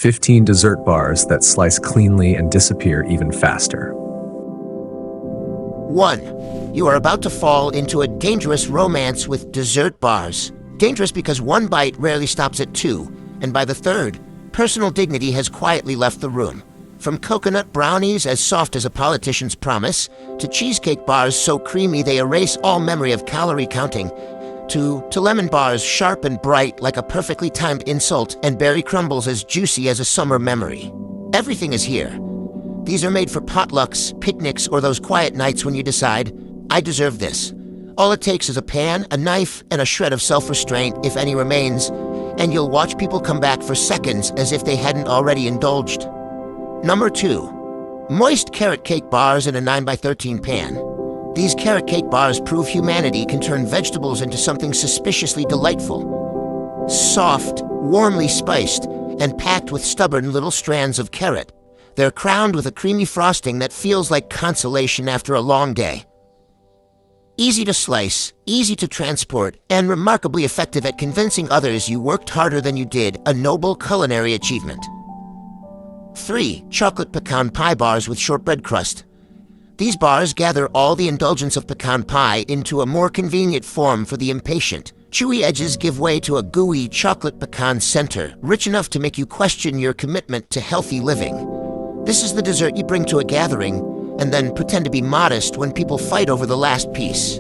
15 dessert bars that slice cleanly and disappear even faster. 1. You are about to fall into a dangerous romance with dessert bars. Dangerous because one bite rarely stops at 2, and by the third, personal dignity has quietly left the room. From coconut brownies as soft as a politician's promise, to cheesecake bars so creamy they erase all memory of calorie counting, to lemon bars sharp and bright like a perfectly timed insult, and berry crumbles as juicy as a summer memory. Everything is here. These are made for potlucks, picnics, or those quiet nights when you decide, I deserve this. All it takes is a pan, a knife, and a shred of self-restraint, if any remains, and you'll watch people come back for seconds as if they hadn't already indulged. Number 2. Moist carrot cake bars in a 9x13 pan. These carrot cake bars prove humanity can turn vegetables into something suspiciously delightful. Soft, warmly spiced, and packed with stubborn little strands of carrot. They're crowned with a creamy frosting that feels like consolation after a long day. Easy to slice, easy to transport, and remarkably effective at convincing others you worked harder than you did, a noble culinary achievement. 3. Chocolate pecan pie bars with shortbread crust. These bars gather all the indulgence of pecan pie into a more convenient form for the impatient. Chewy edges give way to a gooey chocolate pecan center, rich enough to make you question your commitment to healthy living. This is the dessert you bring to a gathering, and then pretend to be modest when people fight over the last piece.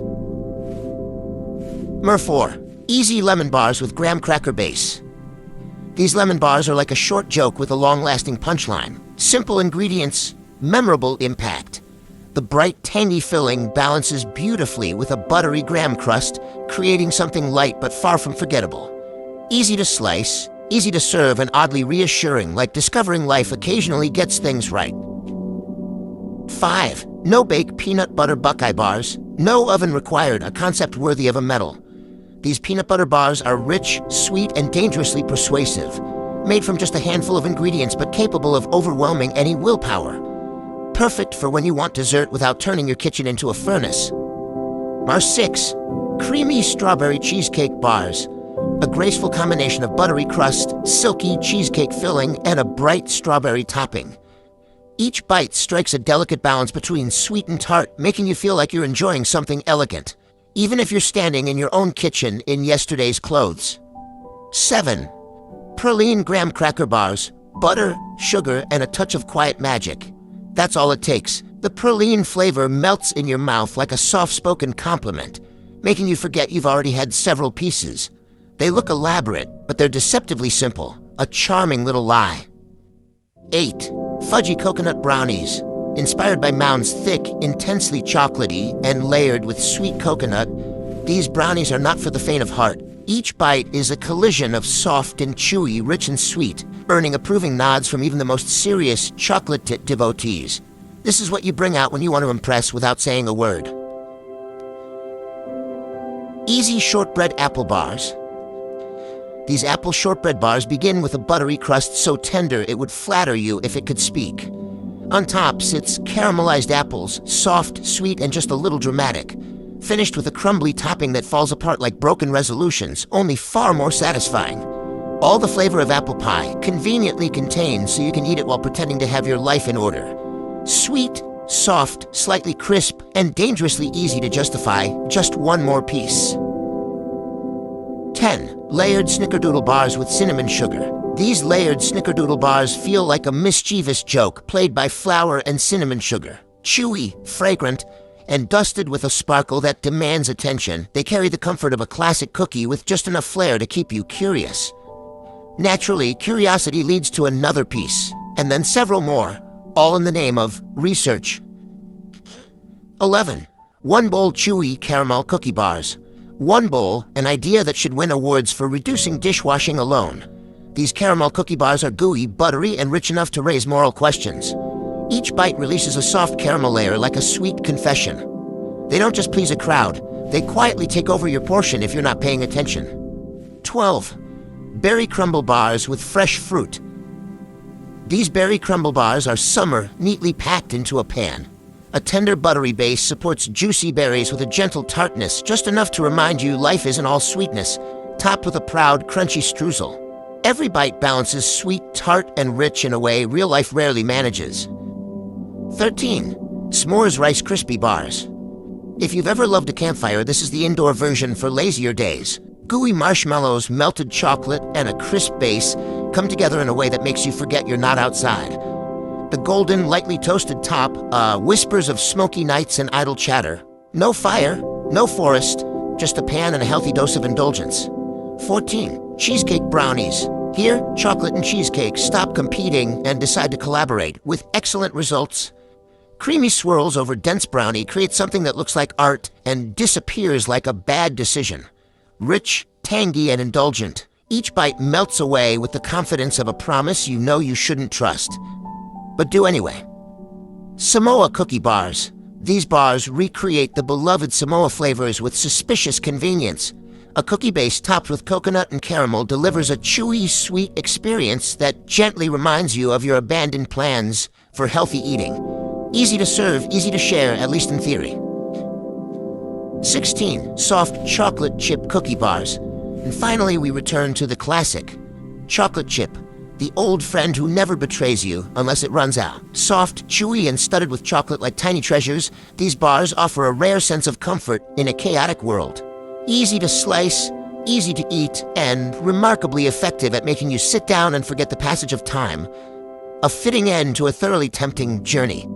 Number 4. Easy lemon bars with graham cracker base. These lemon bars are like a short joke with a long-lasting punchline. Simple ingredients, memorable impact. The bright, tangy filling balances beautifully with a buttery graham crust, creating something light but far from forgettable. Easy to slice, easy to serve, and oddly reassuring, like discovering life occasionally gets things right. 5. No-bake peanut butter Buckeye bars. No oven required, a concept worthy of a medal. These peanut butter bars are rich, sweet, and dangerously persuasive. Made from just a handful of ingredients but capable of overwhelming any willpower. Perfect for when you want dessert without turning your kitchen into a furnace. Number 6. Creamy strawberry cheesecake bars. A graceful combination of buttery crust, silky cheesecake filling, and a bright strawberry topping. Each bite strikes a delicate balance between sweet and tart, making you feel like you're enjoying something elegant, even if you're standing in your own kitchen in yesterday's clothes. 7. Praline graham cracker bars. Butter, sugar, and a touch of quiet magic. That's all it takes. The praline flavor melts in your mouth like a soft-spoken compliment, making you forget you've already had several pieces. They look elaborate, but they're deceptively simple. A charming little lie. 8. Fudgy coconut brownies. Inspired by Mound's thick, intensely chocolatey, and layered with sweet coconut, these brownies are not for the faint of heart. Each bite is a collision of soft and chewy, rich and sweet, earning approving nods from even the most serious chocolate devotees. This is what you bring out when you want to impress without saying a word. Easy shortbread apple bars. These apple shortbread bars begin with a buttery crust so tender it would flatter you if it could speak. On top sits caramelized apples, soft, sweet, and just a little dramatic, finished with a crumbly topping that falls apart like broken resolutions, only far more satisfying. All the flavor of apple pie, conveniently contained so you can eat it while pretending to have your life in order. Sweet, soft, slightly crisp, and dangerously easy to justify, just one more piece. 10. Layered Snickerdoodle bars with cinnamon sugar. These layered Snickerdoodle bars feel like a mischievous joke played by flour and cinnamon sugar. Chewy, fragrant, and dusted with a sparkle that demands attention, they carry the comfort of a classic cookie with just enough flair to keep you curious. Naturally, curiosity leads to another piece, and then several more, all in the name of research. 11. One bowl chewy caramel cookie bars. One bowl, an idea that should win awards for reducing dishwashing alone. These caramel cookie bars are gooey, buttery, and rich enough to raise moral questions. Each bite releases a soft caramel layer like a sweet confession. They don't just please a crowd, they quietly take over your portion if you're not paying attention. 12. Berry crumble bars with fresh fruit. These berry crumble bars are summer, neatly packed into a pan. A tender buttery base supports juicy berries with a gentle tartness, just enough to remind you life isn't all sweetness, topped with a proud, crunchy streusel. Every bite balances sweet, tart, and rich in a way real life rarely manages. 13. S'mores Rice Krispie Bars. If you've ever loved a campfire, this is the indoor version for lazier days. Gooey marshmallows, melted chocolate, and a crisp base come together in a way that makes you forget you're not outside. The golden, lightly toasted top, whispers of smoky nights and idle chatter. No fire, no forest, just a pan and a healthy dose of indulgence. 14. Cheesecake Brownies. Here, chocolate and cheesecake stop competing and decide to collaborate, with excellent results. Creamy swirls over dense brownie create something that looks like art and disappears like a bad decision. Rich, tangy, and indulgent. Each bite melts away with the confidence of a promise you know you shouldn't trust, but do anyway. Samoa Cookie Bars. These bars recreate the beloved Samoa flavors with suspicious convenience. A cookie base topped with coconut and caramel delivers a chewy, sweet experience that gently reminds you of your abandoned plans for healthy eating. Easy to serve, easy to share, at least in theory. 16. Soft chocolate chip cookie bars. And finally, we return to the classic. Chocolate chip, the old friend who never betrays you unless it runs out. Soft, chewy, and studded with chocolate like tiny treasures, these bars offer a rare sense of comfort in a chaotic world. Easy to slice, easy to eat, and remarkably effective at making you sit down and forget the passage of time. A fitting end to a thoroughly tempting journey.